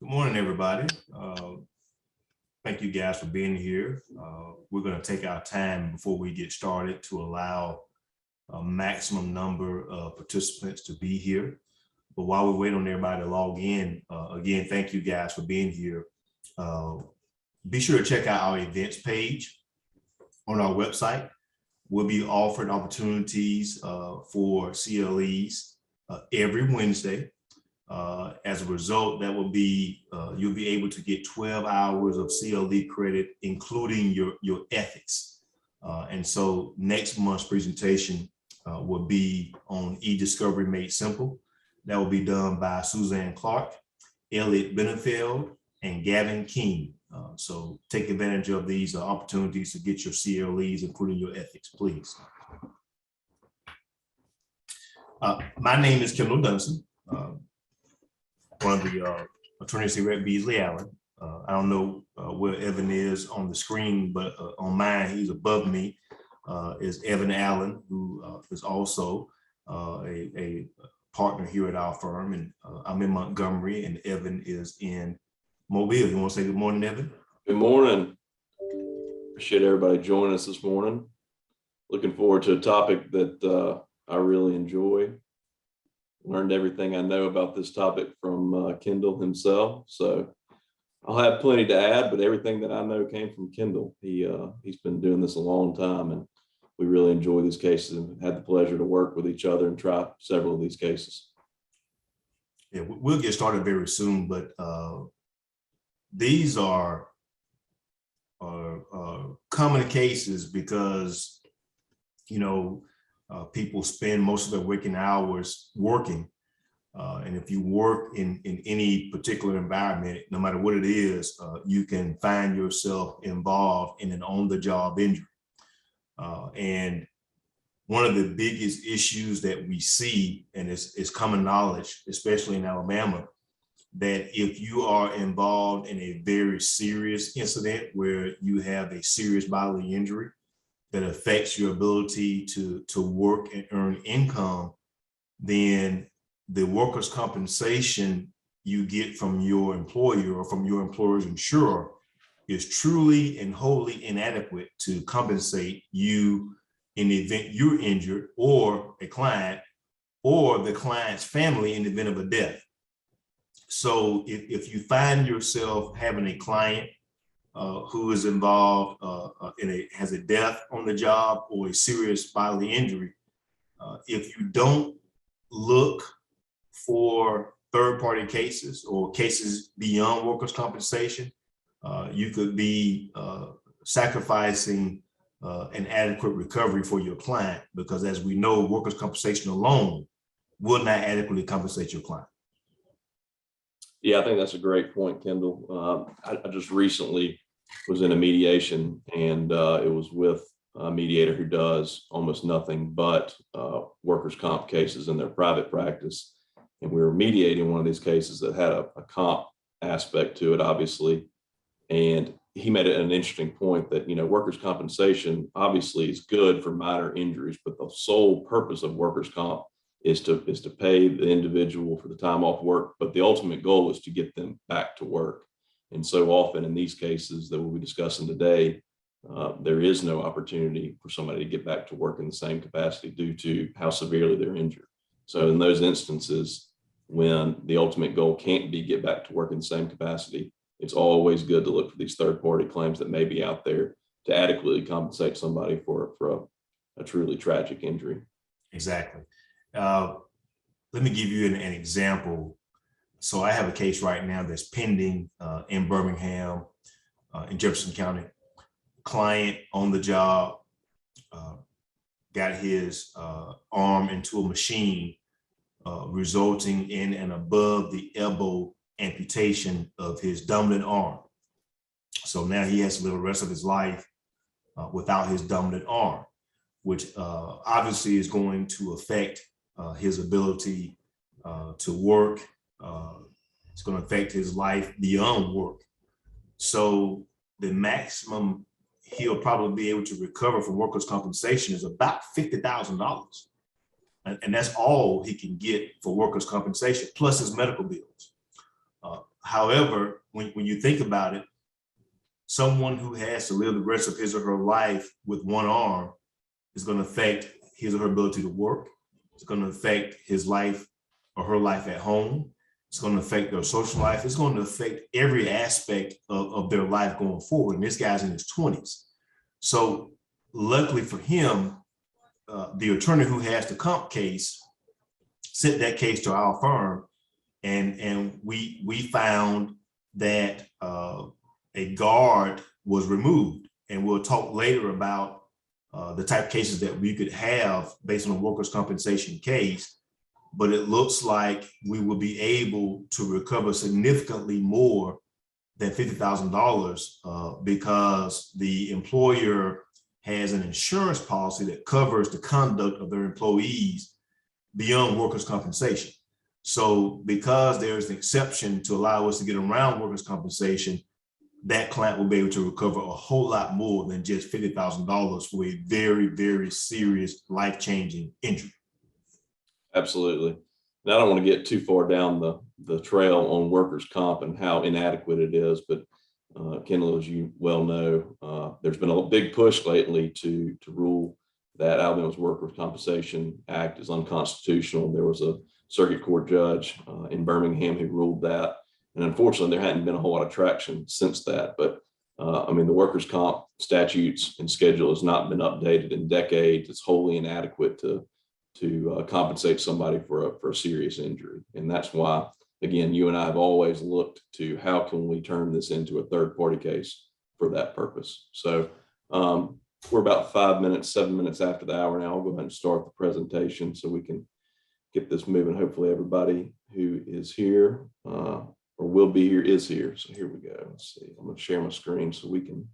Good morning, everybody. Thank you guys for being here. We're going to take our time before we get started to allow a maximum number of participants to be here. But while we wait on everybody to log in, again, thank you guys for being here. Be sure to check out our events page on our website. We'll be offering opportunities for CLEs every Wednesday. As a result, that will be, you'll be able to get 12 hours of CLE credit, including your ethics. And so next month's presentation will be on e-discovery made simple. That will be done by Suzanne Clark, Elliot Benefeld, and Gavin King. So take advantage of these opportunities to get your CLEs, including your ethics, please. My name is Kendall Dunson. One of the attorneys here at Beasley Allen. I don't know where Evan is on the screen, but on mine, he's above me, is Evan Allen, who is also a partner here at our firm. And I'm in Montgomery, and Evan is in Mobile. You want to say good morning, Evan? Good morning. Appreciate everybody joining us this morning. Looking forward to a topic that I really enjoy. Learned everything I know about this topic from Kendall himself. So I'll have plenty to add, but everything that I know came from Kendall. He's been doing this a long time, and we really enjoy these cases and had the pleasure to work with each other and try several of these cases. Yeah, we'll get started very soon, but these are common cases because, you know, people spend most of their waking hours working. And if you work in any particular environment, no matter what it is, you can find yourself involved in an on-the-job injury. And one of the biggest issues that we see, and it's common knowledge, especially in Alabama, that if you are involved in a very serious incident where you have a serious bodily injury that affects your ability to work and earn income, then the workers' compensation you get from your employer or from your employer's insurer is truly and wholly inadequate to compensate you in the event you're injured, or a client or the client's family in the event of a death. So if you find yourself having a client who is involved has a death on the job or a serious bodily injury, if you don't look for third-party cases or cases beyond workers' compensation, you could be sacrificing an adequate recovery for your client, because as we know, workers' compensation alone will not adequately compensate your client. Yeah, I think that's a great point, Kendall. I just recently was in a mediation, and it was with a mediator who does almost nothing but workers' comp cases in their private practice. And we were mediating one of these cases that had a comp aspect to it, obviously. And he made an interesting point that, you know, workers' compensation obviously is good for minor injuries, but the sole purpose of workers' comp is to pay the individual for the time off work, but the ultimate goal is to get them back to work. And so often in these cases that we'll be discussing today, there is no opportunity for somebody to get back to work in the same capacity due to how severely they're injured. So in those instances, when the ultimate goal can't be get back to work in the same capacity, it's always good to look for these third-party claims that may be out there to adequately compensate somebody for a truly tragic injury. Exactly. Let me give you an example. So I have a case right now that's pending in Birmingham, in Jefferson County. Client on the job got his arm into a machine, resulting in an above the elbow amputation of his dominant arm. So now he has to live the rest of his life without his dominant arm, which obviously is going to affect his ability to work. It's going to affect his life beyond work. So the maximum he'll probably be able to recover from workers' compensation is about $50,000. And that's all he can get for workers' compensation, plus his medical bills. However, when you think about it, someone who has to live the rest of his or her life with one arm is going to affect his or her ability to work. It's going to affect his life or her life at home. It's going to affect their social life. It's going to affect every aspect of their life going forward. And this guy's in his 20s. So luckily for him, the attorney who has the comp case sent that case to our firm, and we found that a guard was removed. And we'll talk later about the type of cases that we could have based on a workers' compensation case. But it looks like we will be able to recover significantly more than $50,000 because the employer has an insurance policy that covers the conduct of their employees beyond workers' compensation. So because there's an exception to allow us to get around workers' compensation, that client will be able to recover a whole lot more than just $50,000 for a very, very serious life-changing injury. Absolutely. And I don't want to get too far down the trail on workers' comp and how inadequate it is, but Kendall, as you well know, there's been a big push lately to rule that Alabama's Workers' Compensation Act is unconstitutional. There was a circuit court judge in Birmingham who ruled that. And unfortunately, there hadn't been a whole lot of traction since that. But I mean, the workers' comp statutes and schedule has not been updated in decades. It's wholly inadequate to compensate somebody for a serious injury. And that's why, again, you and I have always looked to how can we turn this into a third party case for that purpose. So we're about 7 minutes after the hour now. I'll go ahead and start the presentation so we can get this moving. Hopefully everybody who is here or will be here is here. So here we go. Let's see. I'm going to share my screen so we can.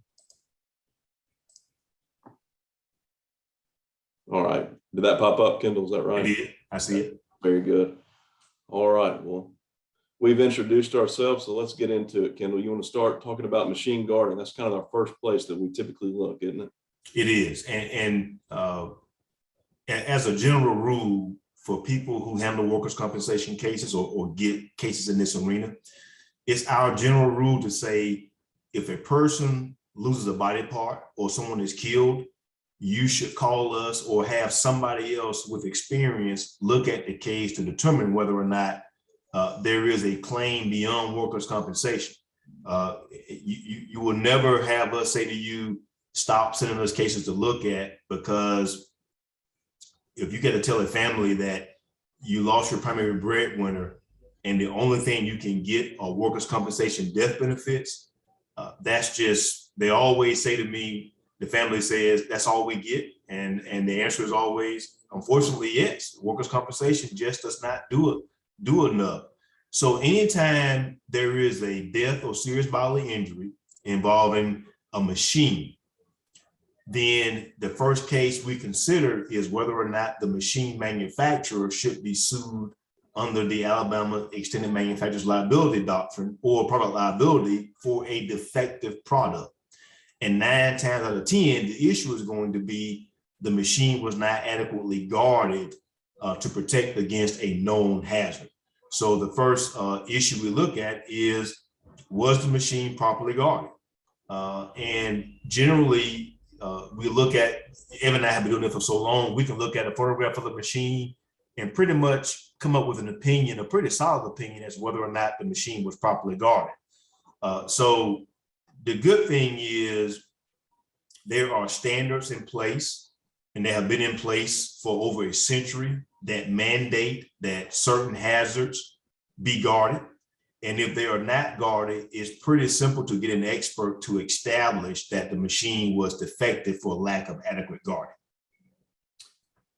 All right. Did that pop up, Kendall? Is that right? I did. I see it. Very good. All right. Well, we've introduced ourselves, so let's get into it. Kendall, you want to start talking about machine guarding? That's kind of our first place that we typically look, isn't it? It is. And as a general rule, for people who handle workers' compensation cases or get cases in this arena, it's our general rule to say, if a person loses a body part or someone is killed, you should call us or have somebody else with experience look at the case to determine whether or not there is a claim beyond workers' compensation. You will never have us say to you, stop sending us cases to look at, because if you get to tell a family that you lost your primary breadwinner and the only thing you can get are workers' compensation death benefits, that's just, they always say to me, the family says, that's all we get. And the answer is always, unfortunately, yes, workers' compensation just does not do enough. So anytime there is a death or serious bodily injury involving a machine, then the first case we consider is whether or not the machine manufacturer should be sued under the Alabama Extended Manufacturer's Liability Doctrine or product liability for a defective product. And 9 times out of 10, the issue is going to be the machine was not adequately guarded to protect against a known hazard. So the first issue we look at is, was the machine properly guarded? And generally, we look at, Evan and I have been doing it for so long, we can look at a photograph of the machine and pretty much come up with an opinion, a pretty solid opinion as to whether or not the machine was properly guarded. So the good thing is there are standards in place, and they have been in place for over a century, that mandate that certain hazards be guarded. And if they are not guarded, it's pretty simple to get an expert to establish that the machine was defective for lack of adequate guarding.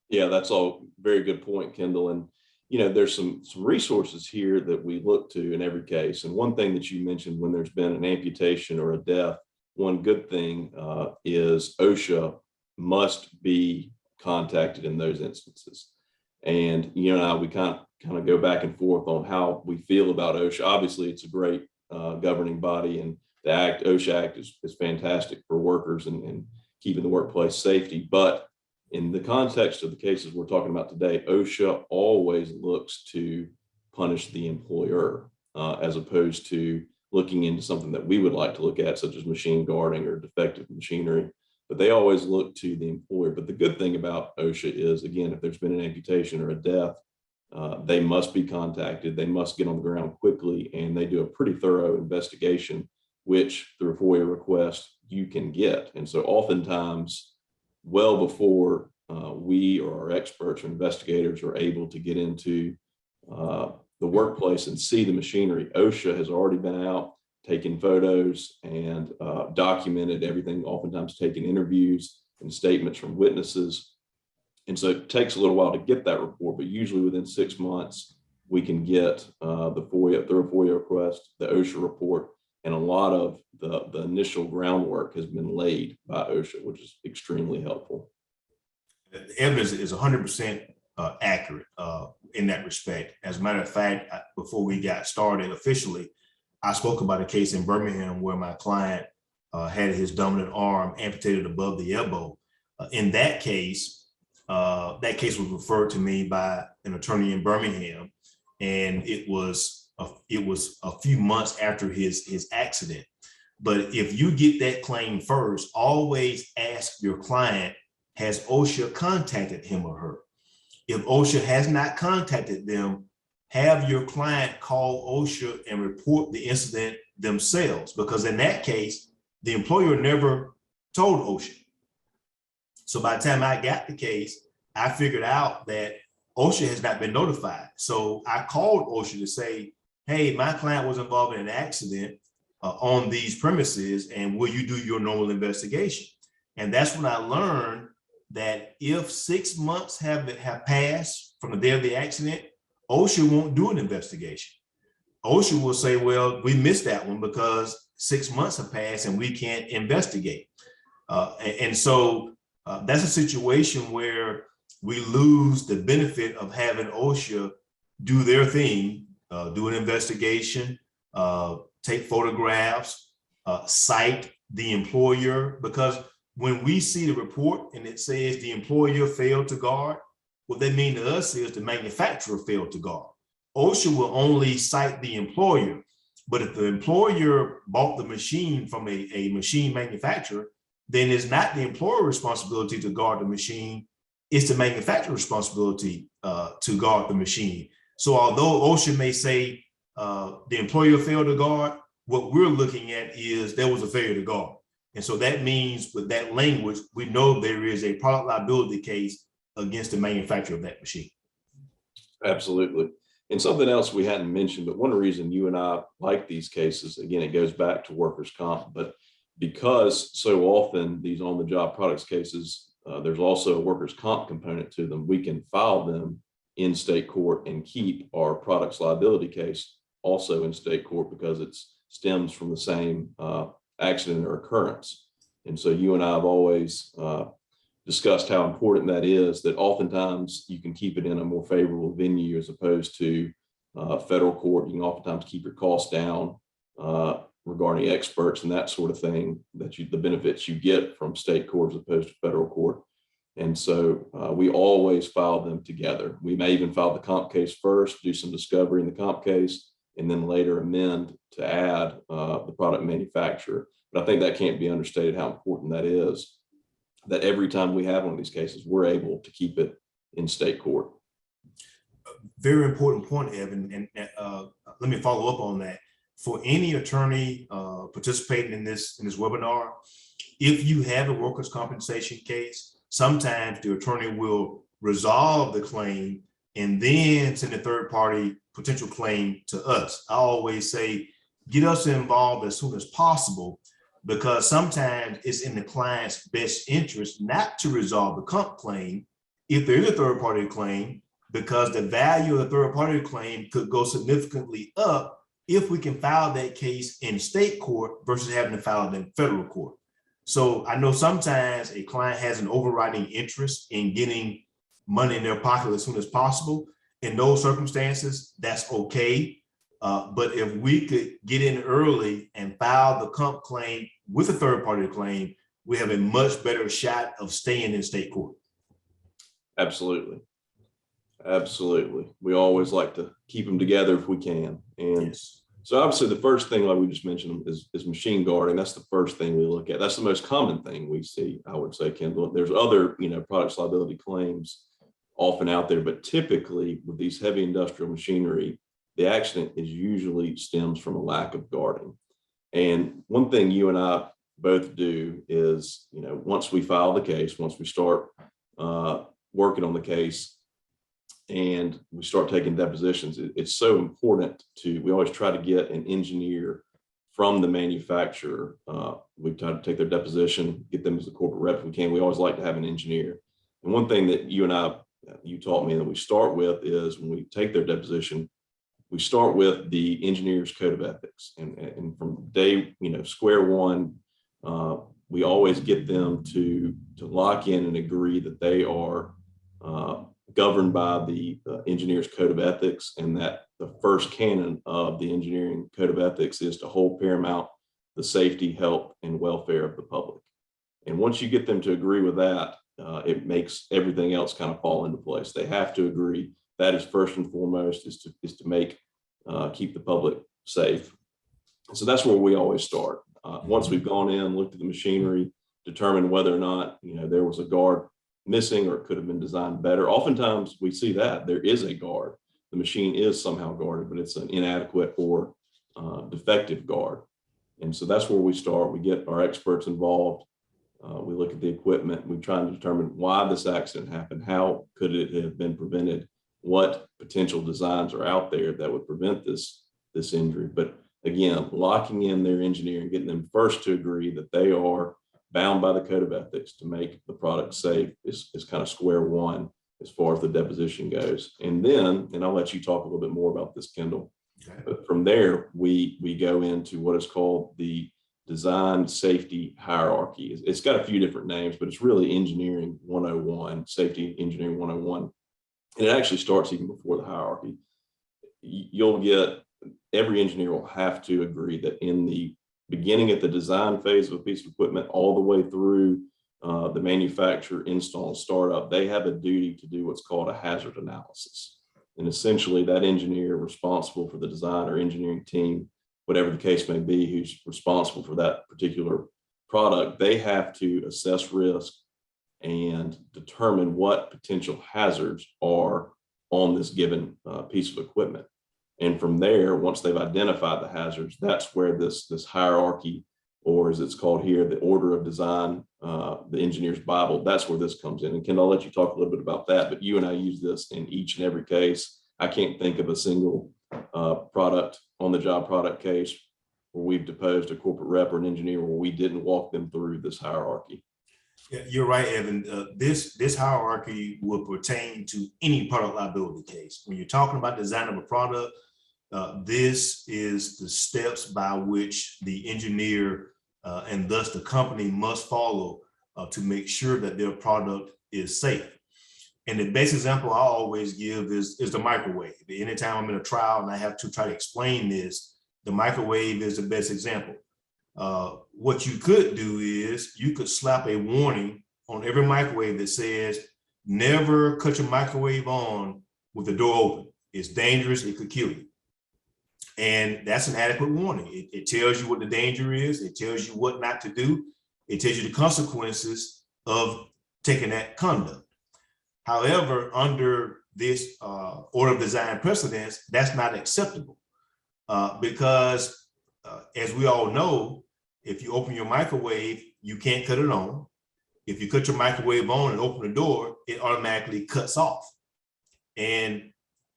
Yeah, that's all very good point, Kendall. And, you know, there's some resources here that we look to in every case. And one thing that you mentioned, when there's been an amputation or a death, one good thing is OSHA must be contacted in those instances. And you and I, we kind of go back and forth on how we feel about OSHA. Obviously, it's a great governing body, and the OSHA Act is fantastic for workers and keeping the workplace safety. But in the context of the cases we're talking about today, OSHA always looks to punish the employer. as opposed to looking into something that we would like to look at, such as machine guarding or defective machinery. But they always look to the employer. But the good thing about OSHA is, again, if there's been an amputation or a death, they must be contacted. They must get on the ground quickly, and they do a pretty thorough investigation, which through a FOIA request you can get. And so oftentimes, well before we or our experts or investigators are able to get into the workplace and see the machinery, OSHA has already been out, taken photos and documented everything, oftentimes taken interviews and statements from witnesses. And so it takes a little while to get that report, but usually within 6 months, we can get the FOIA, through a FOIA request, the OSHA report, and a lot of the initial groundwork has been laid by OSHA, which is extremely helpful. The evidence is 100% accurate in that respect. As a matter of fact, before we got started officially, I spoke about a case in Birmingham where my client had his dominant arm amputated above the elbow. In that case was referred to me by an attorney in Birmingham, and it was a few months after his accident. But if you get that claim first, always ask your client, has OSHA contacted him or her? If OSHA has not contacted them, have your client call OSHA and report the incident themselves, because in that case, the employer never told OSHA. So by the time I got the case, I figured out that OSHA has not been notified. So I called OSHA to say, hey, my client was involved in an accident on these premises, and will you do your normal investigation? And that's when I learned that if 6 months have passed from the day of the accident, OSHA won't do an investigation. OSHA will say, well, we missed that one because 6 months have passed and we can't investigate. And so that's a situation where we lose the benefit of having OSHA do their thing, do an investigation, take photographs, cite the employer, because when we see the report and it says the employer failed to guard, what that means to us is the manufacturer failed to guard. OSHA will only cite the employer, but if the employer bought the machine from a machine manufacturer, then it's not the employer responsibility to guard the machine, it's the manufacturer's responsibility to guard the machine. So although OSHA may say the employer failed to guard, what we're looking at is there was a failure to guard. And so that means with that language, we know there is a product liability case against the manufacturer of that machine. Absolutely. And something else we hadn't mentioned, but one reason you and I like these cases, again, it goes back to workers' comp, but because so often these on-the-job products cases, there's also a workers' comp component to them, we can file them in state court and keep our products liability case also in state court because it stems from the same accident or occurrence. And so you and I have always discussed how important that is, that oftentimes you can keep it in a more favorable venue as opposed to federal court. You can oftentimes keep your costs down regarding experts and that sort of thing, that the benefits you get from state court as opposed to federal court. And so we always file them together. We may even file the comp case first, do some discovery in the comp case, and then later amend to add the product manufacturer. But I think that can't be understated how important that is, that every time we have one of these cases, we're able to keep it in state court. Very important point, Evan. And let me follow up on that. For any attorney participating in this webinar, if you have a workers' compensation case, sometimes the attorney will resolve the claim and then send a third party potential claim to us. I always say, get us involved as soon as possible, because sometimes it's in the client's best interest not to resolve the comp claim if there is a third party claim, because the value of the third party claim could go significantly up if we can file that case in state court versus having to file it in federal court. So I know sometimes a client has an overriding interest in getting money in their pocket as soon as possible. In those circumstances, that's okay. But if we could get in early and file the comp claim with a third party claim, we have a much better shot of staying in state court. Absolutely. Absolutely. We always like to keep them together if we can. And Yes. so obviously the first thing, like we just mentioned, is machine guarding. That's the first thing we look at. That's the most common thing we see, I would say, Kendall. There's other, products liability claims often out there, but typically with these heavy industrial machinery, the accident is usually stems from a lack of guarding. And one thing you and I both do is, once we file the case, once we start working on the case, and we start taking depositions, it's so important we always try to get an engineer from the manufacturer. We try to take their deposition, get them as a corporate rep if we can. We always like to have an engineer. And one thing that you taught me that we start with is when we take their deposition, we start with the engineer's code of ethics. And from day, square one, we always get them to lock in and agree that they are governed by the engineer's code of ethics, and that the first canon of the engineering code of ethics is to hold paramount the safety, health, and welfare of the public. And once you get them to agree with that, it makes everything else kind of fall into place. They have to agree. That is first and foremost, is to make keep the public safe. So that's where we always start. Once we've gone in, looked at the machinery, determined whether or not there was a guard missing or it could have been designed better. Oftentimes we see that there is a guard. The machine is somehow guarded, but it's an inadequate or defective guard. And so that's where we start. We get our experts involved. We look at the equipment. We try and determine why this accident happened. How could it have been prevented? What potential designs are out there that would prevent this injury? But again, locking in their engineer and getting them first to agree that they are bound by the code of ethics to make the product safe is kind of square one as far as the deposition goes. And then, and I'll let you talk a little bit more about this, Kendall. Okay. But from there, we go into what is called the design safety hierarchy. It's got a few different names, but it's really engineering 101, safety engineering 101. And it actually starts even before the hierarchy. You'll get, every engineer will have to agree that in the beginning at the design phase of a piece of equipment, all the way through the manufacture, install, and startup, they have a duty to do what's called a hazard analysis. And essentially that engineer responsible for the design or engineering team, whatever the case may be, who's responsible for that particular product, they have to assess risk and determine what potential hazards are on this given piece of equipment. And from there, once they've identified the hazards, that's where this hierarchy, or as it's called here, the order of design, the engineer's Bible, that's where this comes in. And Ken, I'll let you talk a little bit about that, but you and I use this in each and every case. I can't think of a single product, on-the-job product case where we've deposed a corporate rep or an engineer where we didn't walk them through this hierarchy. Yeah, you're right, Evan. This hierarchy will pertain to any product liability case. When you're talking about design of a product, this is the steps by which the engineer and thus the company must follow to make sure that their product is safe. And the best example I always give is the microwave. Anytime I'm in a trial and I have to try to explain this, the microwave is the best example. What you could do is you could slap a warning on every microwave that says, never cut your microwave on with the door open. It's dangerous, it could kill you. And that's an adequate warning. It tells you what the danger is. It tells you what not to do. It tells you the consequences of taking that conduct. However, under this order of design precedence, that's not acceptable because as we all know, if you open your microwave, you can't cut it on. If you cut your microwave on and open the door, it automatically cuts off. And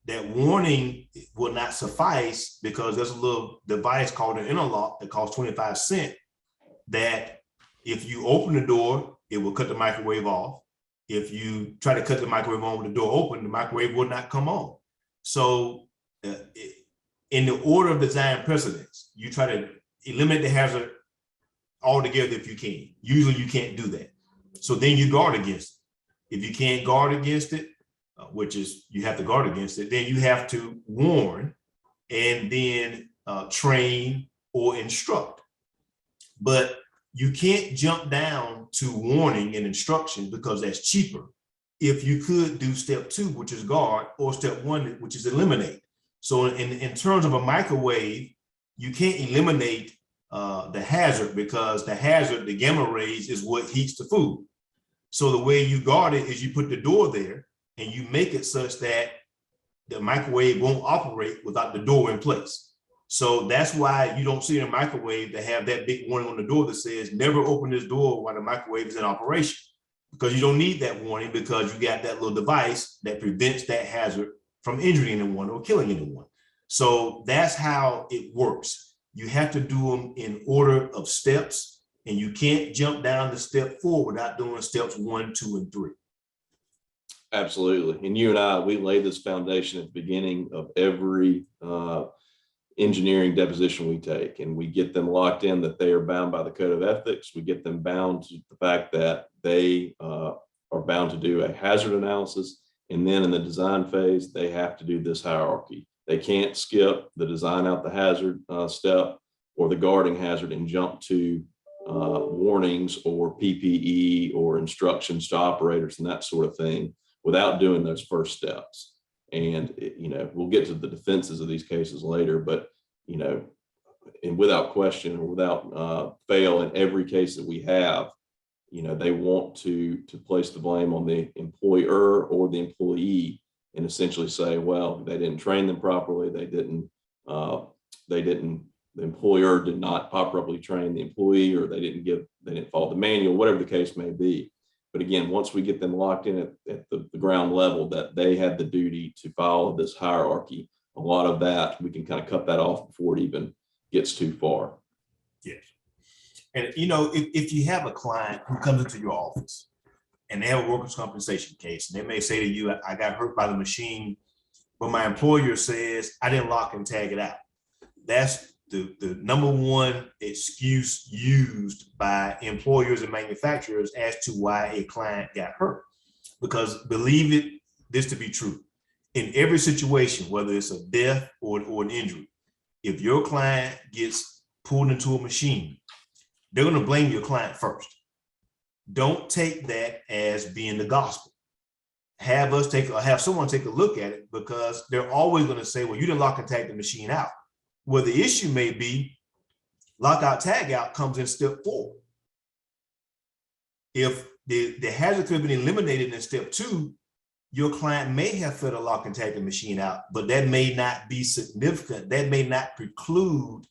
that warning will not suffice because there's a little device called an interlock that costs 25 cents that if you open the door, it will cut the microwave off. If you try to cut the microwave on with the door open, the microwave will not come on. So in the order of design precedence, you try to eliminate the hazard altogether if you can. Usually you can't do that. So then you guard against it. If you can't guard against it, which is you have to guard against it, then you have to warn and then train or instruct. But you can't jump down to warning and instruction because that's cheaper. if you could do step 2, which is guard, or step 1, which is eliminate. So in terms of a microwave, you can't eliminate the hazard, because the hazard, the gamma rays, is what heats the food. So the way you guard it is you put the door there and you make it such that the microwave won't operate without the door in place. So that's why you don't see in a microwave to have that big warning on the door that says never open this door while the microwave is in operation, because you don't need that warning, because you got that little device that prevents that hazard from injuring anyone or killing anyone. So that's how it works. You have to do them in order of steps, and you can't jump down to step 4 without doing steps 1, 2, and 3. Absolutely. And you and I, we lay this foundation at the beginning of every engineering deposition we take, and we get them locked in that they are bound by the code of ethics. We get them bound to the fact that they are bound to do a hazard analysis. And then in the design phase, they have to do this hierarchy. They can't skip the design out the hazard step or the guarding hazard and jump to warnings or PPE or instructions to operators and that sort of thing without doing those first steps. And, we'll get to the defenses of these cases later, but, and without question or without fail, in every case that we have, they want to place the blame on the employer or the employee and essentially say, well, they didn't train them properly. The employer did not properly train the employee, or they didn't follow the manual, whatever the case may be. But again, once we get them locked in at the ground level that they had the duty to follow this hierarchy, a lot of that, we can kind of cut that off before it even gets too far. Yes. And, if you have a client who comes into your office and they have a workers' compensation case, and they may say to you, I got hurt by the machine, but my employer says I didn't lock and tag it out. That's the number one excuse used by employers and manufacturers as to why a client got hurt. Because believe this to be true, in every situation, whether it's a death or an injury, if your client gets pulled into a machine, they're going to blame your client first. Don't take that as being the gospel. Have someone take a look at it, because they're always going to say, well, you didn't lock and tag the machine out. Well, the issue may be lockout tag out comes in step 4. If the hazard could have been eliminated in step 2, your client may have failed to lock and tag the machine out, but that may not be significant. That may not preclude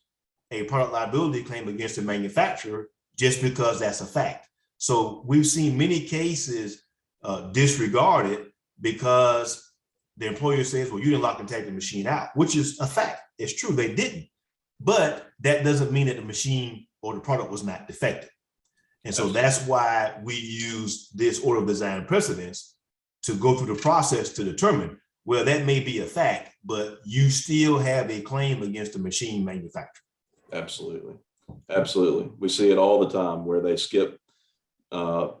a product liability claim against the manufacturer just because that's a fact. So we've seen many cases disregarded because the employer says, well, you didn't lock and tag the machine out, which is a fact. It's true, they didn't. But that doesn't mean that the machine or the product was not defective. And so that's why we use this order of design precedence to go through the process to determine, well, that may be a fact, but you still have a claim against the machine manufacturer. Absolutely. Absolutely. We see it all the time where they skip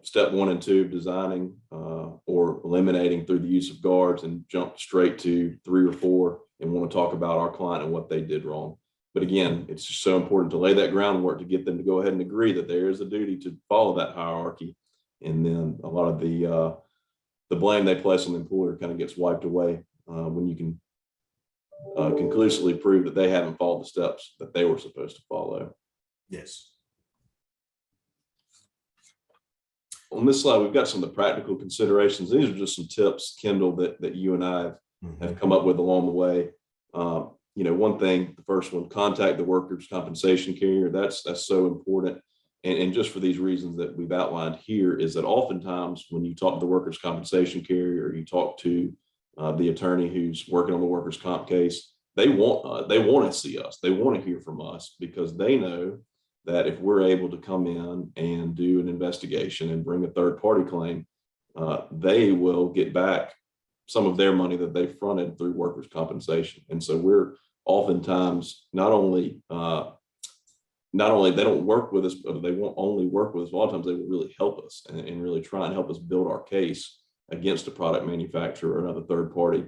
step 1 and 2 of designing or eliminating through the use of guards and jump straight to 3 or 4 and want to talk about our client and what they did wrong. But again, it's just so important to lay that groundwork to get them to go ahead and agree that there is a duty to follow that hierarchy. And then a lot of the blame they place on the employer kind of gets wiped away when you can conclusively prove that they haven't followed the steps that they were supposed to follow. Yes. On this slide, we've got some of the practical considerations. These are just some tips, Kendall, that you and I have come up with along the way. One thing, the first one, contact the workers' compensation carrier. That's so important. And just for these reasons that we've outlined here, is that oftentimes when you talk to the workers' compensation carrier, or you talk to the attorney who's working on the workers' comp case, they want to see us. They want to hear from us, because they know that if we're able to come in and do an investigation and bring a third-party claim, they will get back some of their money that they fronted through workers' compensation. And so we're oftentimes not only they don't work with us, but they won't only work with us. A lot of times they will really help us and really try and help us build our case against a product manufacturer or another third party,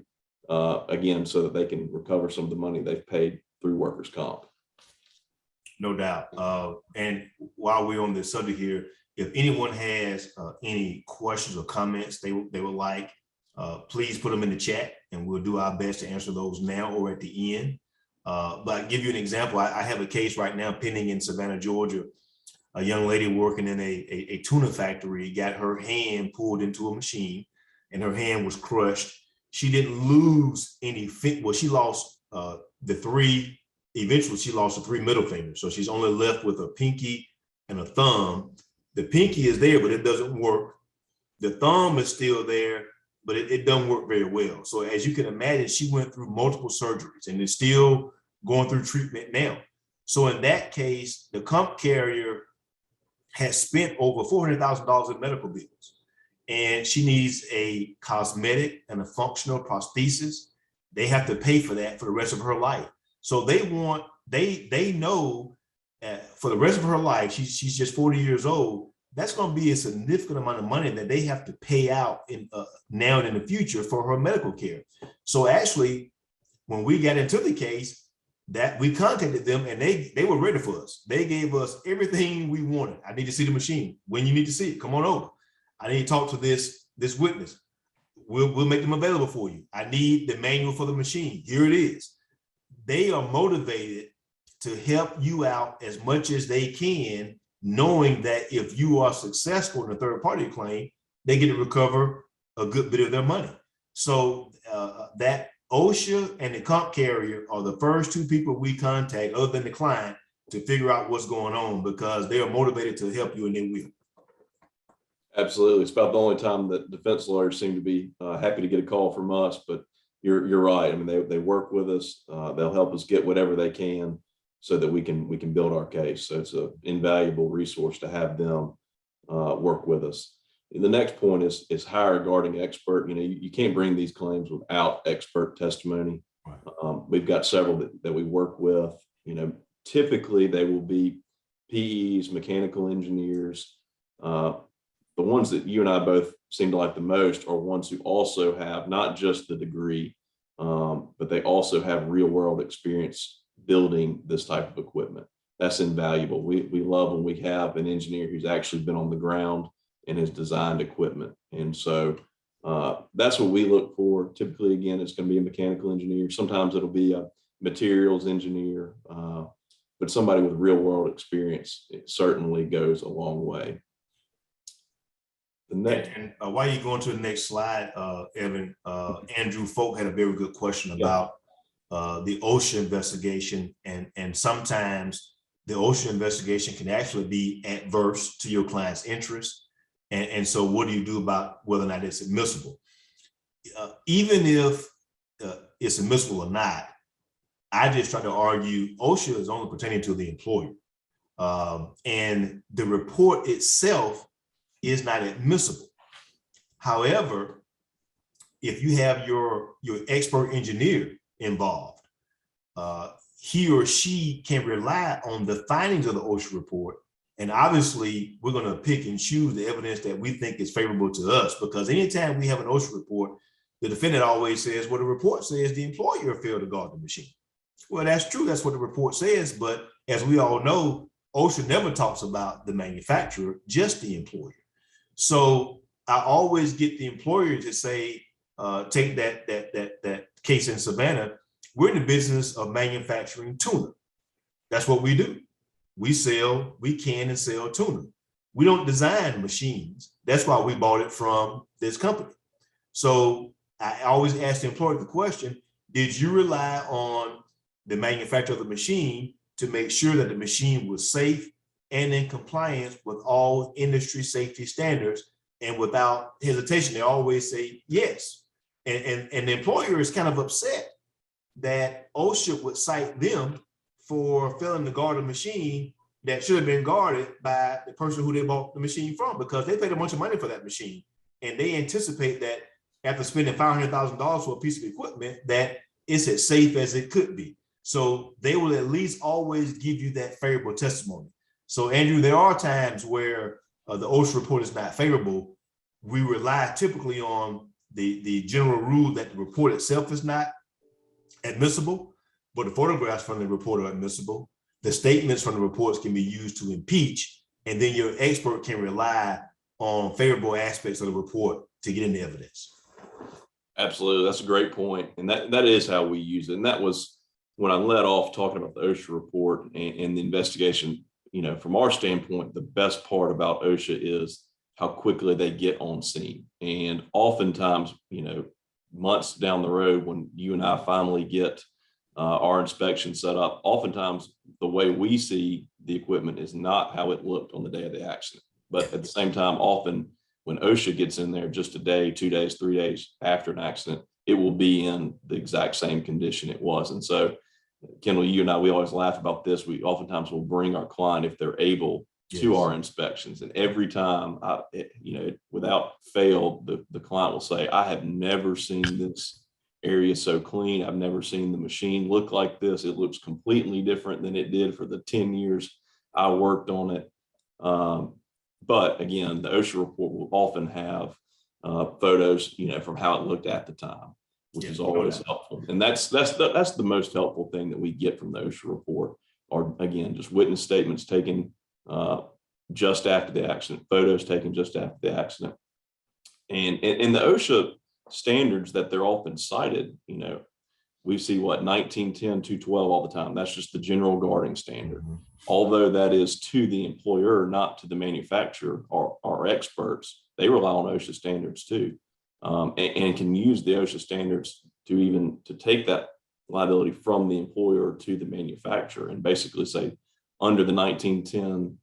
again, so that they can recover some of the money they've paid through workers' comp. No doubt. And while we're on this subject here, If anyone has any questions or comments they would like, please put them in the chat and we'll do our best to answer those now or at the end. But I'll give you an example. I have a case right now pending in Savannah, Georgia. A young lady working in a tuna factory got her hand pulled into a machine and her hand was crushed. She didn't lose any, well, she lost eventually she lost the 3 middle fingers. So she's only left with a pinky and a thumb. The pinky is there, but it doesn't work. The thumb is still there, but it doesn't work very well. So as you can imagine, she went through multiple surgeries and is still going through treatment now. So in that case, the comp carrier has spent over $400,000 in medical bills, and she needs a cosmetic and a functional prosthesis. They have to pay for that for the rest of her life. So they know for the rest of her life, she's just 40 years old. That's going to be a significant amount of money that they have to pay out in now and in the future for her medical care. So actually, when we got into the case, that we contacted them and they were ready for us. They gave us everything we wanted. I need to see the machine. When you need to see it, come on over. I need to talk to this witness. We'll make them available for you. I need the manual for the machine. Here it is. They are motivated to help you out as much as they can, knowing that if you are successful in a third-party claim, they get to recover a good bit of their money. So that OSHA and the comp carrier are the first 2 people we contact, other than the client, to figure out what's going on, because they are motivated to help you and they will. Absolutely. It's about the only time that defense lawyers seem to be happy to get a call from us, but you're right. I mean, they work with us. They'll help us get whatever they can so that we can build our case. So it's an invaluable resource to have them work with us. And the next point is hire a guarding expert. You know, you can't bring these claims without expert testimony. Right. We've got several that we work with. You know, typically they will be PEs, mechanical engineers. The ones that you and I both seem to like the most are ones who also have not just the degree, but they also have real world experience building this type of equipment. That's invaluable. We love when we have an engineer who's actually been on the ground and has designed equipment. And so that's what we look for. Typically, again, it's going to be a mechanical engineer. Sometimes it'll be a materials engineer, but somebody with real world experience, it certainly goes a long way. And while you're going to the next slide, Evan, Andrew Folk had a very good question about the OSHA investigation, and sometimes the OSHA investigation can actually be adverse to your client's interest. And so what do you do about whether or not it's admissible? Even if it's admissible or not, I just try to argue OSHA is only pertaining to the employer. And the report itself is not admissible. However, if you have your expert engineer involved, he or she can rely on the findings of the OSHA report. And obviously, we're going to pick and choose the evidence that we think is favorable to us, because anytime we have an OSHA report, the defendant always says, well, the report says the employer failed to guard the machine. Well, that's true. That's what the report says. But as we all know, OSHA never talks about the manufacturer, just the employer. So I always get the employer to say, take that case in Savannah. We're in the business of manufacturing tuna. That's what we do. We can and sell tuna. We don't design machines. That's why we bought it from this company. So I always ask the employer the question, did you rely on the manufacturer of the machine to make sure that the machine was safe and in compliance with all industry safety standards? And without hesitation, they always say yes. And the employer is kind of upset that OSHA would cite them for failing to guard a machine that should have been guarded by the person who they bought the machine from, because they paid a bunch of money for that machine. And they anticipate that after spending $500,000 for a piece of equipment, that it's as safe as it could be. So they will at least always give you that favorable testimony. So Andrew, there are times where the OSHA report is not favorable. We rely typically on the general rule that the report itself is not admissible, but the photographs from the report are admissible. The statements from the reports can be used to impeach, and then your expert can rely on favorable aspects of the report to get into evidence. Absolutely. That's a great point. And that is how we use it. And that was when I led off talking about the OSHA report and the investigation. From our standpoint, the best part about OSHA is how quickly they get on scene. And oftentimes, months down the road, when you and I finally get our inspection set up, oftentimes the way we see the equipment is not how it looked on the day of the accident. But at the same time, often when OSHA gets in there just a day, 2 days, 3 days after an accident, it will be in the exact same condition it was. And so, Kendall, you and I, we always laugh about this. We oftentimes will bring our client, if they're able, to our inspections. And every time, without fail, the client will say, I have never seen this area so clean. I've never seen the machine look like this. It looks completely different than it did for the 10 years I worked on it. But again, the OSHA report will often have photos, from how it looked at the time, which is always helpful. And that's the most helpful thing that we get from the OSHA report, or again, just witness statements taken just after the accident, photos taken just after the accident. And the OSHA standards that they're often cited, we see 1910, 212 all the time. That's just the general guarding standard. Mm-hmm. Although that is to the employer, not to the manufacturer or our experts, they rely on OSHA standards too, and can use the OSHA standards to take that liability from the employer to the manufacturer, and basically say, under the 1910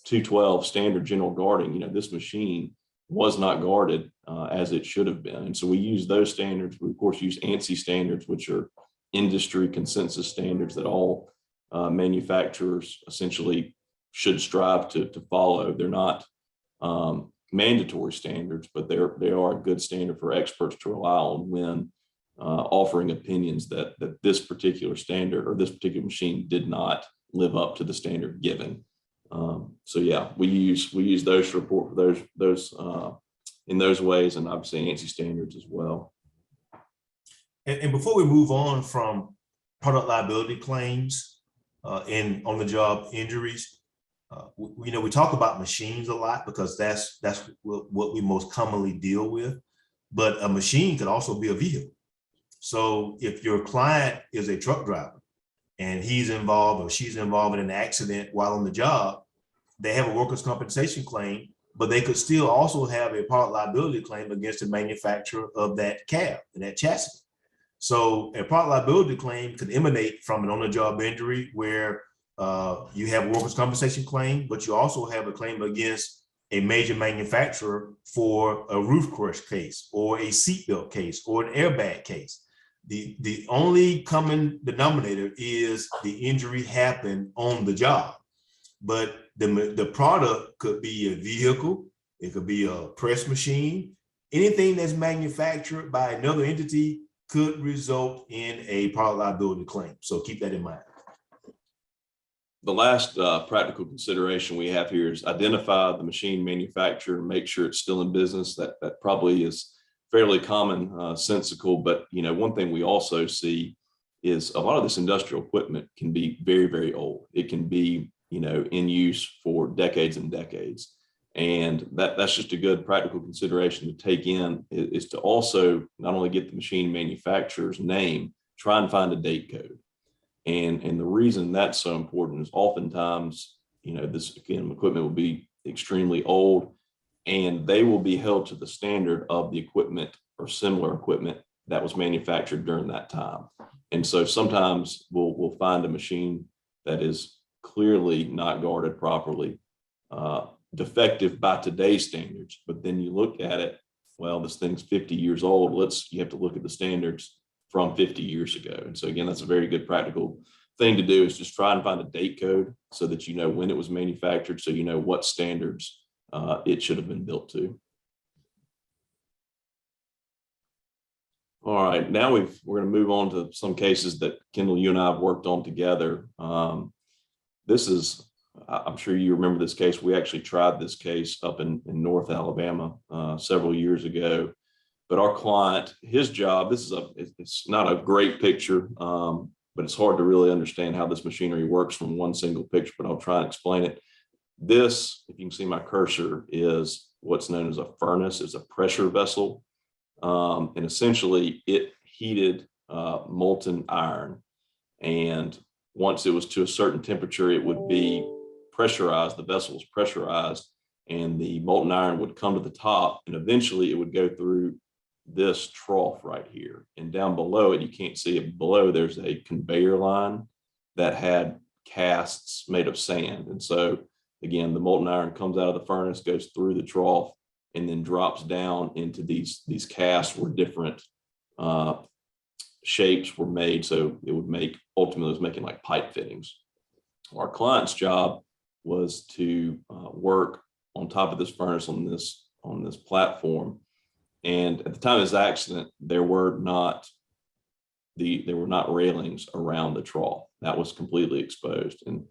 212 standard general guarding, this machine was not guarded as it should have been. And so we use those standards. We, of course, use ANSI standards, which are industry consensus standards that all manufacturers essentially should strive to follow. They're not mandatory standards, but they are a good standard for experts to rely on when offering opinions that this particular standard or this particular machine did not live up to the standard given. So yeah, we use those report for those in those ways, and obviously ANSI standards as well. And before we move on from product liability claims and on the job injuries, we talk about machines a lot because that's what we most commonly deal with. But a machine could also be a vehicle. So if your client is a truck driver and he's involved or she's involved in an accident while on the job, they have a workers' compensation claim, but they could still also have a product liability claim against the manufacturer of that cab and that chassis. So a product liability claim could emanate from an on-the-job injury where you have a workers' compensation claim, but you also have a claim against a major manufacturer for a roof crush case or a seatbelt case or an airbag case. The only common denominator is the injury happened on the job, but the product could be a vehicle, it could be a press machine, anything that's manufactured by another entity could result in a product liability claim. So keep that in mind. The last practical consideration we have here is identify the machine manufacturer, make sure it's still in business. That probably is fairly common sensical, but one thing we also see is a lot of this industrial equipment can be very, very old. It can be in use for decades and decades. And that's just a good practical consideration to take in, is to also not only get the machine manufacturer's name, try and find a date code. And the reason that's so important is oftentimes, this equipment will be extremely old and they will be held to the standard of the equipment or similar equipment that was manufactured during that time. And so sometimes we'll find a machine that is clearly not guarded properly, defective by today's standards, but then you look at it, well, this thing's 50 years old. You have to look at the standards from 50 years ago. And so again, that's a very good practical thing to do, is just try and find a date code so that you know when it was manufactured, so you know what standards it should have been built to. All right, now we're going to move on to some cases that Kendall, you and I have worked on together. This is, I'm sure you remember this case. We actually tried this case up in North Alabama several years ago. But our client, his job, it's not a great picture, but it's hard to really understand how this machinery works from one single picture, but I'll try and explain it. This, if you can see my cursor, is what's known as a furnace. It's a pressure vessel. And essentially it heated molten iron. And once it was to a certain temperature, it would be pressurized. The vessel was pressurized and the molten iron would come to the top, and eventually it would go through this trough right here. And down below it, you can't see it below, there's a conveyor line that had casts made of sand. And so again, the molten iron comes out of the furnace, goes through the trough, and then drops down into these casts where different shapes were made. So it would make, ultimately it was making like pipe fittings. Our client's job was to work on top of this furnace on this platform. And at the time of this accident, there were not railings around the trough. That was completely exposed. And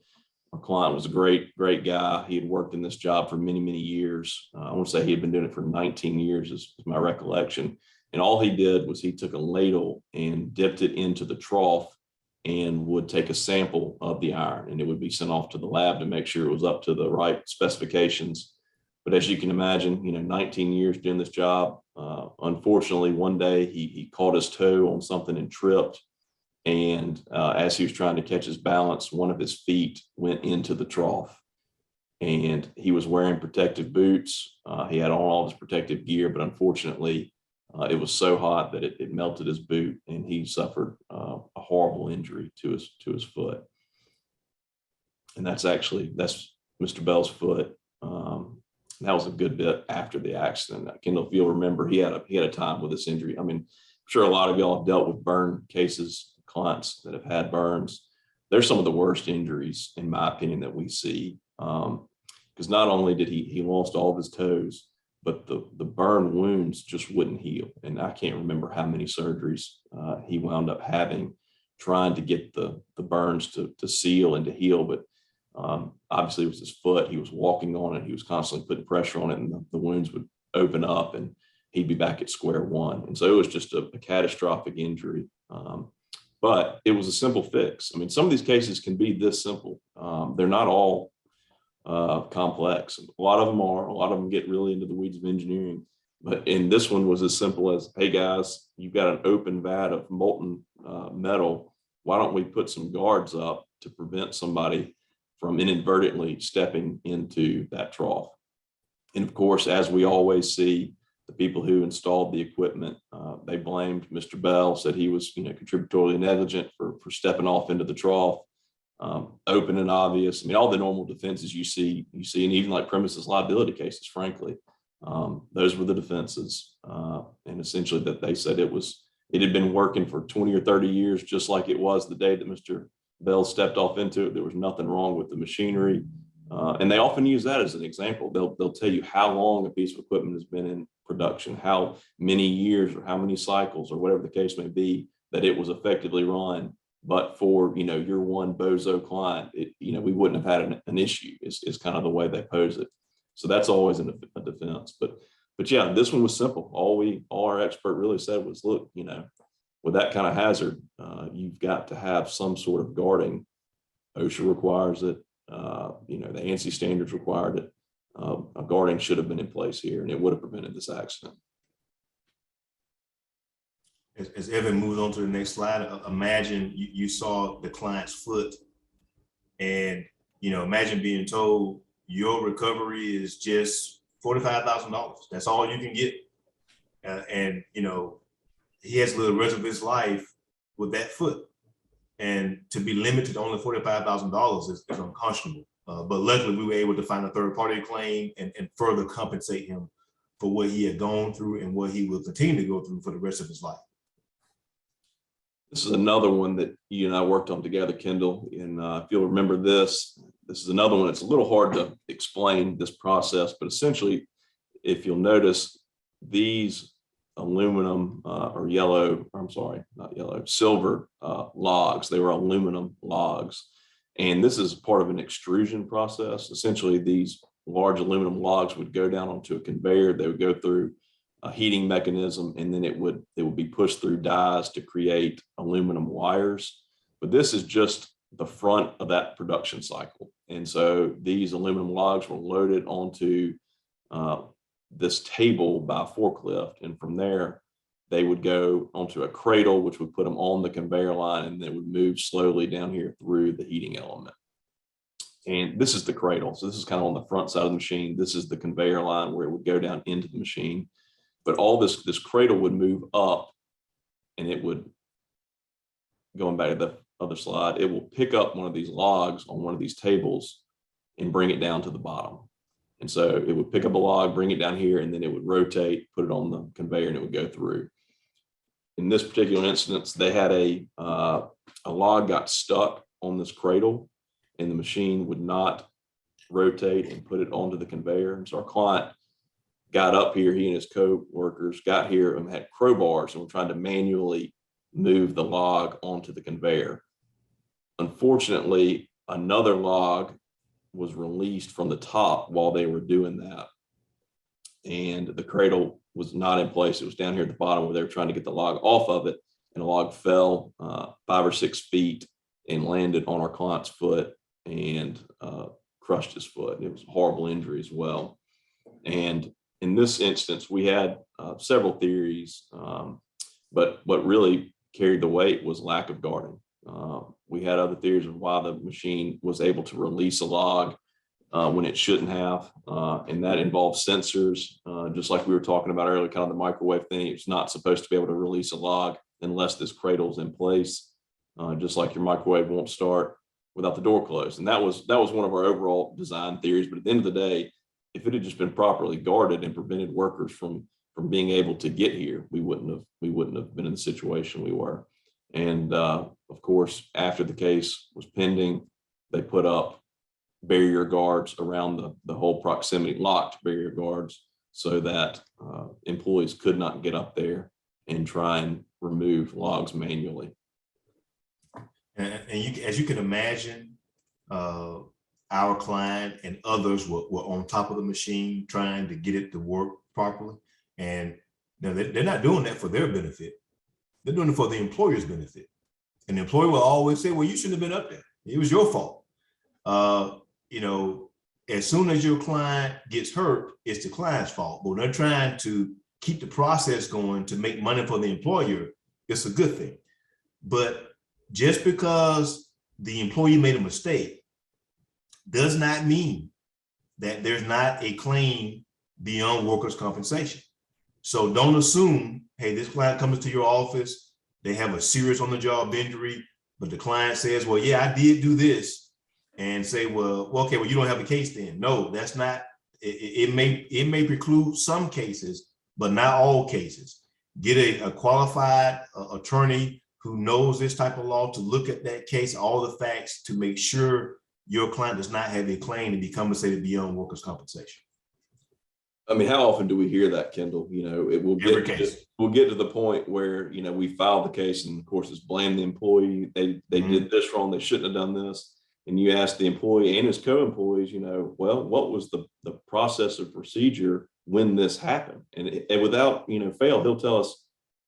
our client was a great guy. He had worked in this job for many, many years. I want to say he had been doing it for 19 years is my recollection. And all he did was he took a ladle and dipped it into the trough and would take a sample of the iron, and it would be sent off to the lab to make sure it was up to the right specifications. But as you can imagine, 19 years doing this job, unfortunately, one day he caught his toe on something and tripped. And as he was trying to catch his balance, one of his feet went into the trough. And he was wearing protective boots. He had on all his protective gear, but unfortunately, it was so hot that it melted his boot, and he suffered a horrible injury to his foot. And that's Mr. Bell's foot. That was a good bit after the accident. Kendall, if you'll remember, he had a time with this injury. I mean, I'm sure a lot of y'all have dealt with burn cases, clients that have had burns. They're some of the worst injuries, in my opinion, that we see. Because not only did he lost all of his toes, but the burn wounds just wouldn't heal. And I can't remember how many surgeries he wound up having, trying to get the burns to seal and to heal. But obviously it was his foot. He was walking on it. He was constantly putting pressure on it, and the wounds would open up and he'd be back at square one. And so it was just a catastrophic injury. But it was a simple fix. I mean, some of these cases can be this simple. They're not all complex. A lot of them get really into the weeds of engineering. But in this one was as simple as, hey guys, you've got an open vat of molten metal. Why don't we put some guards up to prevent somebody from inadvertently stepping into that trough? And of course, as we always see, the people who installed the equipment, they blamed Mr. Bell, said he was contributory negligent for stepping off into the trough. Open and obvious. I mean, all the normal defenses you see, and even like premises liability cases, frankly, those were the defenses. And essentially that they said it had been working for 20 or 30 years, just like it was the day that Mr. Bell stepped off into it. There was nothing wrong with the machinery. And they often use that as an example. They'll tell you how long a piece of equipment has been in production, how many years or how many cycles or whatever the case may be that it was effectively run. But for your one bozo client, we wouldn't have had an issue. Is kind of the way they pose it. So that's always a defense. But yeah, this one was simple. All our expert really said was, look, with that kind of hazard, you've got to have some sort of guarding. OSHA requires it. The ANSI standards required it. A guarding should have been in place here, and it would have prevented this accident. As Evan moves on to the next slide, imagine you saw the client's foot, and imagine being told your recovery is just $45,000. That's all you can get, and he has to live the rest of his life with that foot, and to be limited to only $45,000 is unconscionable. But luckily, we were able to find a third-party claim and further compensate him for what he had gone through and what he will continue to go through for the rest of his life. This is another one that you and I worked on together, Kendall. And if you'll remember this is another one. It's a little hard to explain this process, but essentially, if you'll notice, these aluminum silver logs, they were aluminum logs. And this is part of an extrusion process. Essentially, these large aluminum logs would go down onto a conveyor. They would go through a heating mechanism, and then it would be pushed through dies to create aluminum wires. But this is just the front of that production cycle. And so these aluminum logs were loaded onto this table by a forklift. And from there, they would go onto a cradle, which would put them on the conveyor line, and they would move slowly down here through the heating element. And this is the cradle. So this is kind of on the front side of the machine. This is the conveyor line where it would go down into the machine. But all this cradle would move up, and it would, going back to the other slide, it will pick up one of these logs on one of these tables and bring it down to the bottom. And so it would pick up a log, bring it down here, and then it would rotate, put it on the conveyor, and it would go through. In this particular instance, they had a log got stuck on this cradle, and the machine would not rotate and put it onto the conveyor. And so our client got up here, he and his co-workers got here and had crowbars and were trying to manually move the log onto the conveyor. Unfortunately, another log was released from the top while they were doing that. And the cradle was not in place. It was down here at the bottom where they were trying to get the log off of it. And the log fell 5 or 6 feet and landed on our client's foot and crushed his foot. It was a horrible injury as well. And in this instance, we had several theories, but what really carried the weight was lack of guarding. We had other theories of why the machine was able to release a log when it shouldn't have, and that involves sensors, just like we were talking about earlier, kind of the microwave thing. It's not supposed to be able to release a log unless this cradle's in place, just like your microwave won't start without the door closed. And that was one of our overall design theories. But at the end of the day, if it had just been properly guarded and prevented workers from being able to get here, we wouldn't have been in the situation we were. And of course, after the case was pending, they put up barrier guards around the whole proximity, locked barrier guards, so that employees could not get up there and try and remove logs manually. And as you can imagine, our client and others were on top of the machine trying to get it to work properly. And now they're not doing that for their benefit. They're doing it for the employer's benefit. And the employer will always say, well, you shouldn't have been up there. It was your fault. As soon as your client gets hurt, it's the client's fault. But when they're trying to keep the process going to make money for the employer, it's a good thing. But just because the employee made a mistake does not mean that there's not a claim beyond workers' compensation. So don't assume, hey, this client comes to your office, they have a serious on-the-job injury, but the client says, well, yeah, I did do this, and say, well, okay, well, you don't have a case then. No, that's not, it may preclude some cases, but not all cases. Get a qualified attorney who knows this type of law to look at that case, all the facts, to make sure your client does not have a claim to be compensated beyond workers' compensation. I mean, how often do we hear that, Kendall? It will get to the point where, we file the case, and of course it's blame the employee. They did this wrong. They shouldn't have done this. And you ask the employee and his co-employees, well, what was the process or procedure when this happened? And without, fail, they'll tell us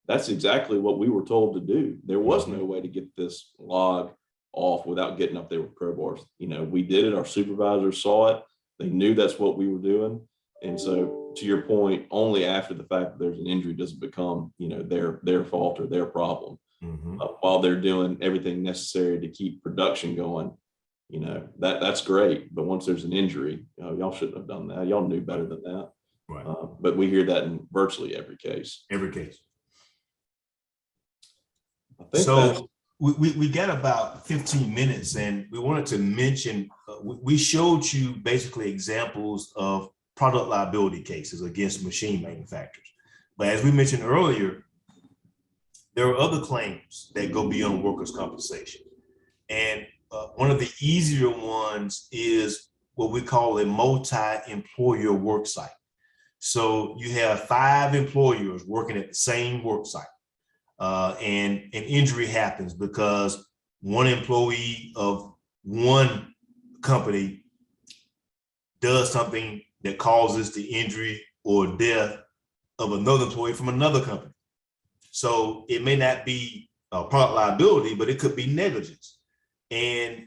that's exactly what we were told to do. There was no way to get this log off without getting up there with crowbars. We did it. Our supervisors saw it. They knew that's what we were doing. And so, to your point, only after the fact that there's an injury does it become, their fault or their problem. While they're doing everything necessary to keep production going, that's great. But once there's an injury, y'all shouldn't have done that. Y'all knew better than that. Right. But we hear that in virtually every case. Every case. I think so we got about 15 minutes, and we wanted to mention, we showed you basically examples of product liability cases against machine manufacturers. But as we mentioned earlier, there are other claims that go beyond workers' compensation. And one of the easier ones is what we call a multi-employer work site. So you have 5 employers working at the same work site, and an injury happens because one employee of one company does something that causes the injury or death of another employee from another company. So it may not be product liability, but it could be negligence. And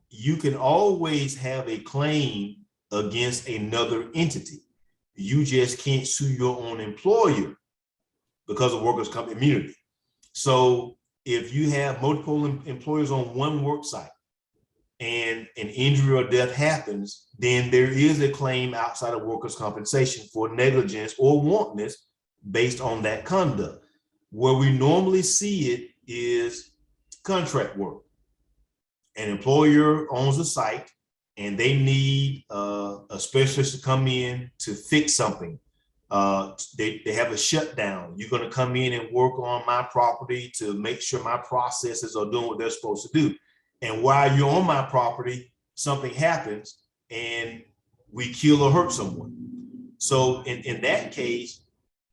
you can always have a claim against another entity. You just can't sue your own employer because of workers' comp immunity. So if you have multiple employers on one work site and an injury or death happens, then there is a claim outside of workers' compensation for negligence or wantonness based on that conduct. Where we normally see it is contract work. An employer owns a site and they need a specialist to come in to fix something. They have a shutdown. You're going to come in and work on my property to make sure my processes are doing what they're supposed to do. And while you're on my property, something happens and we kill or hurt someone. So in that case,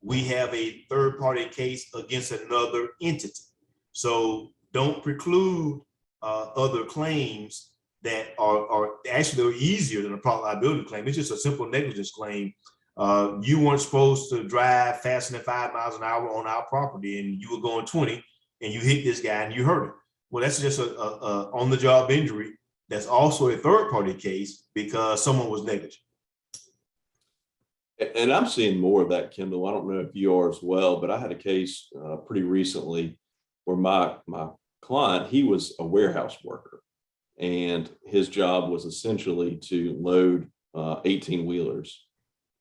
we have a third party case against another entity. So don't preclude other claims that are actually they're easier than a product liability claim. It's just a simple negligence claim. You weren't supposed to drive faster than 5 miles an hour on our property and you were going 20 and you hit this guy and you hurt him. Well, that's just a on-the-job injury. That's also a third-party case because someone was negligent. And I'm seeing more of that, Kendall. I don't know if you are as well, but I had a case pretty recently where my client, he was a warehouse worker, and his job was essentially to load 18-wheelers.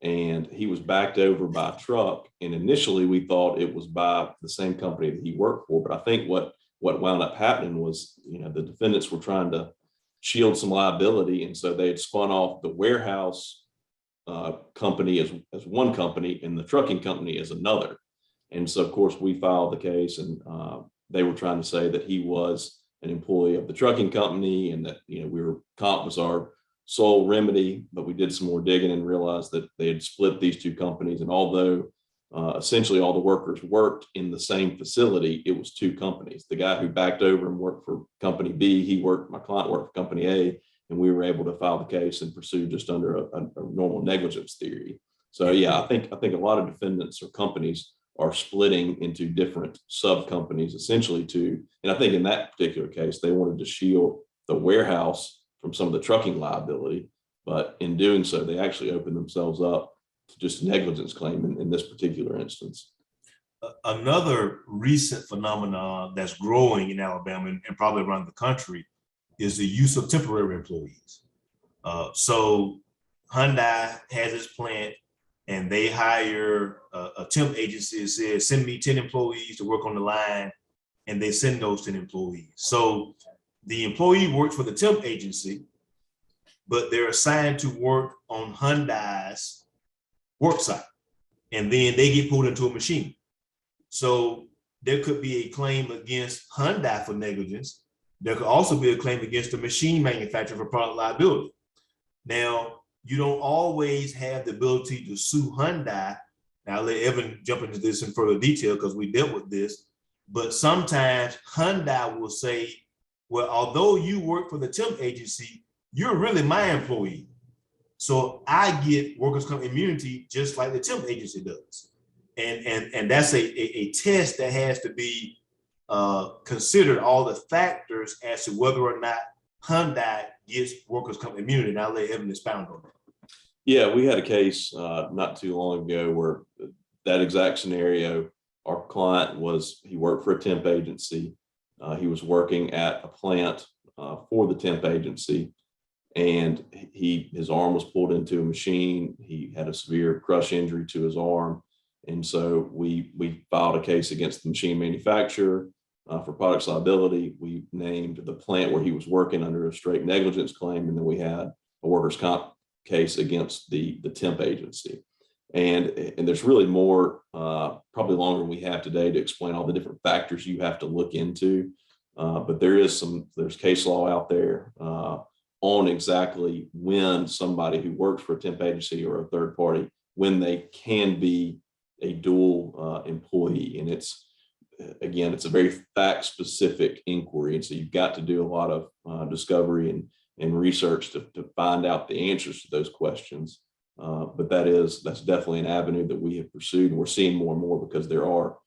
And he was backed over by a truck. And initially we thought it was by the same company that he worked for. But I think what wound up happening was, the defendants were trying to shield some liability. And so they had spun off the warehouse company as one company and the trucking company as another. And so, of course, we filed the case and they were trying to say that he was an employee of the trucking company and that, comp was our sole remedy, but we did some more digging and realized that they had split these two companies. And although essentially all the workers worked in the same facility, it was two companies. The guy who backed over and worked for company B, my client worked for company A, and we were able to file the case and pursue just under a normal negligence theory. So yeah, I think a lot of defendants or companies are splitting into different sub companies essentially and I think in that particular case, they wanted to shield the warehouse from some of the trucking liability, but in doing so, they actually opened themselves up to just a negligence claim in this particular instance. Another recent phenomenon that's growing in Alabama and probably around the country is the use of temporary employees. So Hyundai has its plant and they hire a temp agency that says, send me 10 employees to work on the line, and they send those 10 employees. So the employee works for the temp agency, but they're assigned to work on Hyundai's work site, and then they get pulled into a machine. So there could be a claim against Hyundai for negligence. There could also be a claim against the machine manufacturer for product liability. Now, you don't always have the ability to sue Hyundai. Now, I'll let Evan jump into this in further detail because we dealt with this, but sometimes Hyundai will say, well, although you work for the temp agency, you're really my employee. So I get workers' comp immunity just like the temp agency does. And that's a test that has to be considered all the factors as to whether or not Hyundai gets workers' comp immunity. And I'll let Evan expound on that. Yeah, we had a case not too long ago where that exact scenario, our client he worked for a temp agency. He was working at a plant for the temp agency, and his arm was pulled into a machine. He had a severe crush injury to his arm. And so we filed a case against the machine manufacturer for products liability. We named the plant where he was working under a straight negligence claim. And then we had a workers' comp case against the temp agency. And there's really more, probably longer than we have today to explain all the different factors you have to look into. But there's case law out there on exactly when somebody who works for a temp agency or a third party, when they can be a dual employee. And it's a very fact specific inquiry. And so you've got to do a lot of discovery and research to find out the answers to those questions. But that's definitely an avenue that we have pursued, and we're seeing more and more because there are,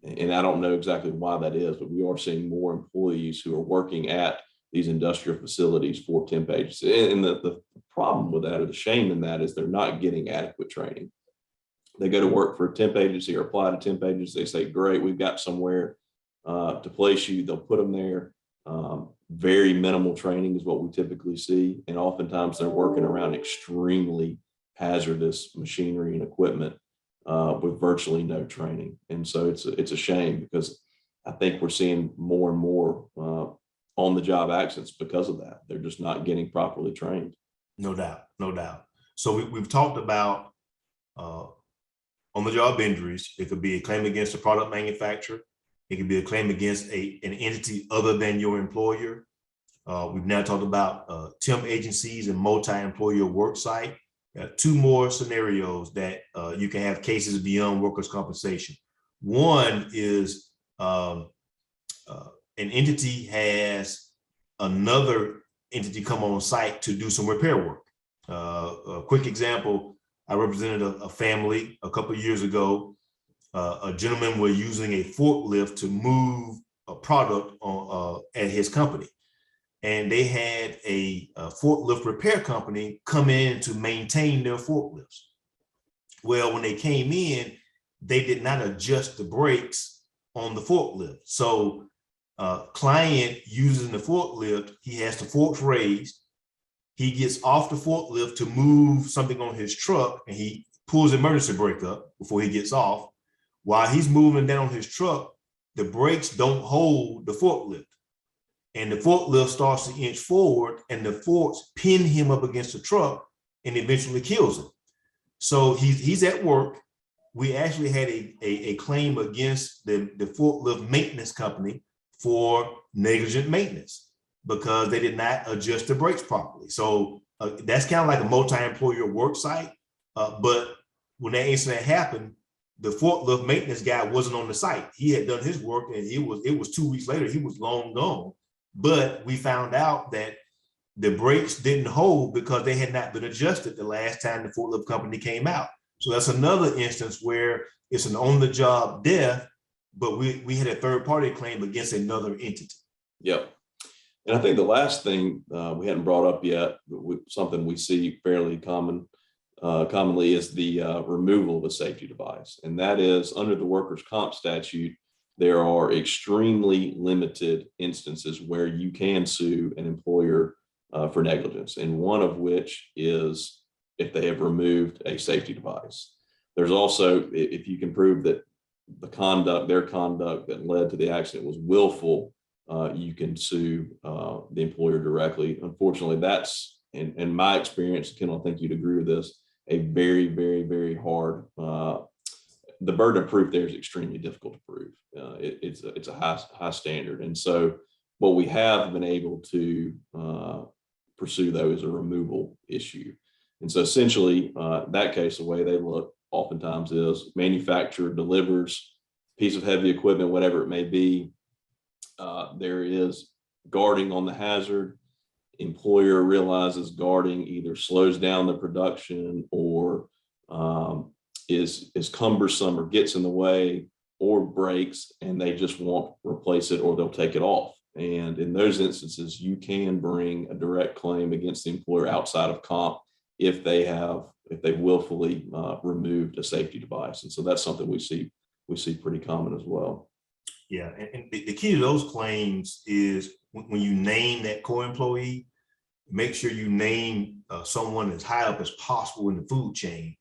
and I don't know exactly why that is, but we are seeing more employees who are working at these industrial facilities for temp agencies. And the problem with that, or the shame in that, is they're not getting adequate training. They go to work for a temp agency or apply to temp agency. They say, great, we've got somewhere to place you. They'll put them there. Very minimal training is what we typically see. And oftentimes they're working around extremely hazardous machinery and equipment with virtually no training. And so it's a shame, because I think we're seeing more and more on the job accidents because of that. They're just not getting properly trained. No doubt, no doubt. So we've talked about on the job injuries. It could be a claim against a product manufacturer. It could be a claim against an entity other than your employer. We've now talked about temp agencies and multi-employer work site. Two more scenarios that you can have cases beyond workers' compensation. One is an entity has another entity come on site to do some repair work. A quick example, I represented a family a couple of years ago. A gentleman was using a forklift to move a product at his company. And they had a forklift repair company come in to maintain their forklifts. Well, when they came in, they did not adjust the brakes on the forklift. So client using the forklift, he has the forks raised. He gets off the forklift to move something on his truck, and he pulls the emergency brake up before he gets off. While he's moving down his truck, the brakes don't hold the forklift. And the forklift starts to inch forward, and the forks pin him up against the truck and eventually kills him. So he's at work. We actually had a claim against the forklift maintenance company for negligent maintenance because they did not adjust the brakes properly. So that's kind of like a multi-employer work site. But when that incident happened, the forklift maintenance guy wasn't on the site. He had done his work, and it was 2 weeks later. He was long gone. But we found out that the brakes didn't hold because they had not been adjusted the last time the forklift company came out. So that's another instance where it's an on-the-job death, but we had a third-party claim against another entity. Yep. And I think the last thing we hadn't brought up yet, something we see fairly commonly, is the removal of a safety device. And that is, under the workers' comp statute, there are extremely limited instances where you can sue an employer for negligence, and one of which is if they have removed a safety device. There's also, if you can prove that their conduct that led to the accident was willful, you can sue the employer directly. Unfortunately, that's, in my experience, Kendall, I think you'd agree with this, a very, very, very hard. The burden of proof there is extremely difficult to prove. It's a high standard. And so what we have been able to pursue, though, is a removal issue. And so essentially, that case, the way they look oftentimes is manufacturer delivers a piece of heavy equipment, whatever it may be. There is guarding on the hazard. Employer realizes guarding either slows down the production or is cumbersome or gets in the way or breaks, and they just won't replace it, or they'll take it off. And in those instances, you can bring a direct claim against the employer outside of comp if they willfully removed a safety device. And so that's something we see pretty common as well. Yeah, and the key to those claims is when you name that co-employee, make sure you name someone as high up as possible in the food chain.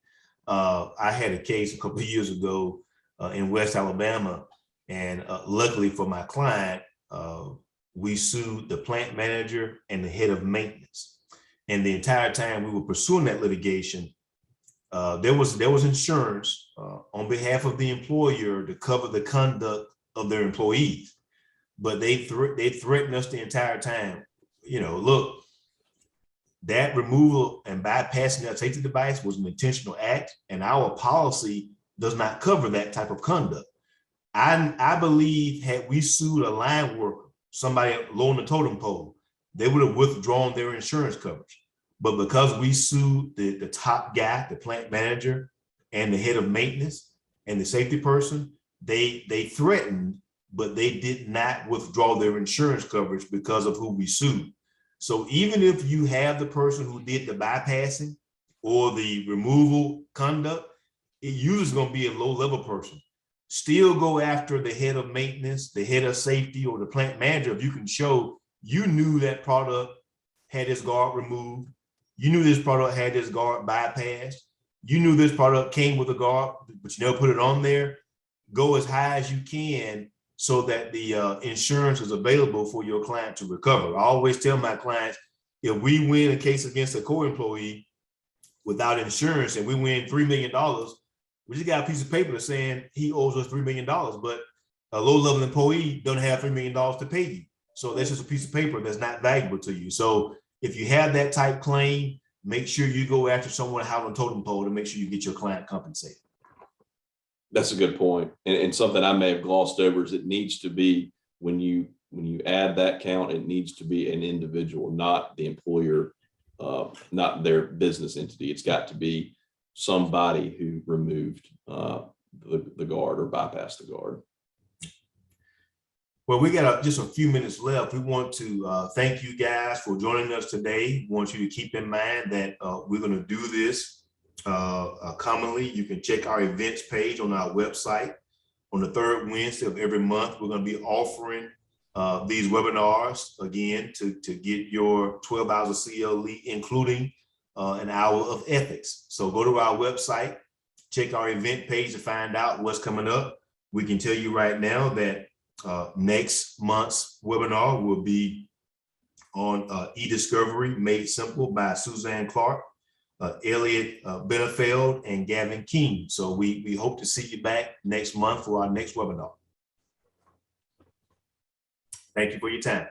I had a case a couple of years ago in West Alabama, and luckily for my client, we sued the plant manager and the head of maintenance. And the entire time we were pursuing that litigation, there was insurance on behalf of the employer to cover the conduct of their employees, but they threatened us the entire time. Look, that removal and bypassing that safety device was an intentional act, and our policy does not cover that type of conduct. I believe had we sued a line worker, somebody low on the totem pole, they would have withdrawn their insurance coverage. But because we sued the top guy, the plant manager, and the head of maintenance and the safety person, they threatened but they did not withdraw their insurance coverage because of who we sued. So even if you have the person who did the bypassing or the removal conduct, it usually is going to be a low-level person. Still go after the head of maintenance, the head of safety, or the plant manager if you can show you knew that product had its guard removed, you knew this product had this guard bypassed, you knew this product came with a guard, but you never put it on there. Go as high as you can so that the insurance is available for your client to recover. I always tell my clients, if we win a case against a co-employee without insurance and we win $3 million, we just got a piece of paper saying he owes us $3 million, but a low-level employee don't have $3 million to pay you. So that's just a piece of paper that's not valuable to you. So if you have that type claim, make sure you go after someone high on totem pole to make sure you get your client compensated. That's a good point. And something I may have glossed over is it needs to be, when you add that count, it needs to be an individual, not the employer, not their business entity. It's got to be somebody who removed the guard or bypassed the guard. Well, we got just a few minutes left. We want to thank you guys for joining us today. We want you to keep in mind that we're going to do this commonly. You can check our events page on our website. On the third Wednesday of every month, we're going to be offering these webinars again to get your 12 hours of CLE, including an hour of ethics. So go to our website, check our event page to find out what's coming up. We can tell you right now that next month's webinar will be on e-discovery made simple by Suzanne Clark, Elliot Benefeld, and Gavin King. So we hope to see you back next month for our next webinar. Thank you for your time.